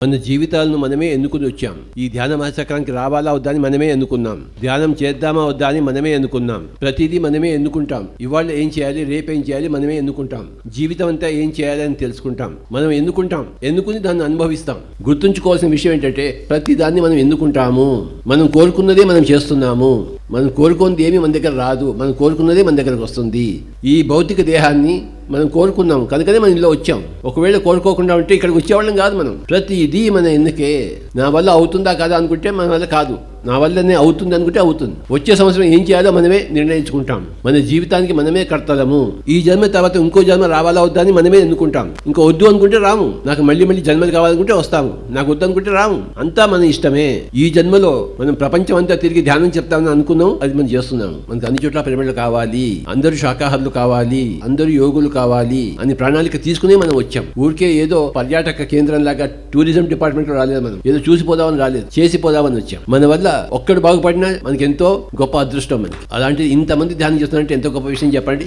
మన జీవితాలను మనమే ఎన్నుకుని వచ్చాం. ఈ ధ్యాన మహాచక్రానికి రావాలా వద్దా అని మనమే ఎన్నుకున్నాం. ధ్యానం చేద్దామా వద్దా అని మనమే ఎన్నుకున్నాం. ప్రతిదీ మనమే ఎన్నుకుంటాం. ఇవాళ ఏం చేయాలి, రేపేం చేయాలి మనమే ఎన్నుకుంటాం. జీవితం అంతా ఏం చేయాలి అని తెలుసుకుంటాం. మనం ఎన్నుకుంటాం, ఎన్నుకుని దాన్ని అనుభవిస్తాం. గుర్తుంచుకోవాల్సిన విషయం ఏంటంటే ప్రతి దాన్ని మనం ఎన్నుకుంటాము. మనం కోరుకున్నదే మనం చేస్తున్నాము. మనం కోరుకున్నది ఏమి మన దగ్గర రాదు. మనం కోరుకున్నదే మన దగ్గరకు వస్తుంది. ఈ భౌతిక దేహాన్ని మనం కోరుకున్నాం కనుకనే మనం ఇంట్లో వచ్చాం. ఒకవేళ కోరుకోకుండా ఉంటే ఇక్కడికి వచ్చేవాళ్ళం కాదు. మనం ప్రతిదీ మన ఎన్నికే. నా వల్ల అవుతుందా కాదా అనుకుంటే మన వల్ల కాదు. నా వల్లనే అవుతుంది అనుకుంటే అవుతుంది. వచ్చే సంవత్సరం ఏం చేయాలో మనమే నిర్ణయించుకుంటాం. మన జీవితానికి మనమే కర్తలము. ఈ జన్మ తర్వాత ఇంకో జన్మ రావాలా వద్దా అని మనమే ఎన్నుకుంటాం. ఇంకా వద్దు అనుకుంటే రాము. నాకు మళ్ళీ జన్మలు కావాలనుకుంటే వస్తాము. నాకు వద్దు అనుకుంటే రాము. అంతా మన ఇష్టమే. ఈ జన్మలో మనం ప్రపంచం అంతా తిరిగి ధ్యానం చెప్తామని అనుకున్నాం, అది మనం చేస్తున్నాము. మనకు అన్ని చోట్ల పిరమిడ్లు కావాలి, అందరూ శాకాహారులు కావాలి, అందరూ యోగులు కావాలి అని ప్రణాళిక తీసుకునే మనం వచ్చాం. ఊరికే ఏదో పర్యాటక కేంద్రం లాగా టూరిజం డిపార్ట్మెంట్ లో రాలేదు. మనం ఏదో చూసిపోదామని రాలేదు, చేసిపోదామని వచ్చాం. మన వల్ల ఒక్కడు బాగుపడినా మనకి ఎంతో గొప్ప అదృష్టం. మనకి అలాంటిది ఇంతమంది ధ్యానం చేస్తున్నారంటే ఎంతో గొప్ప విషయం చెప్పండి.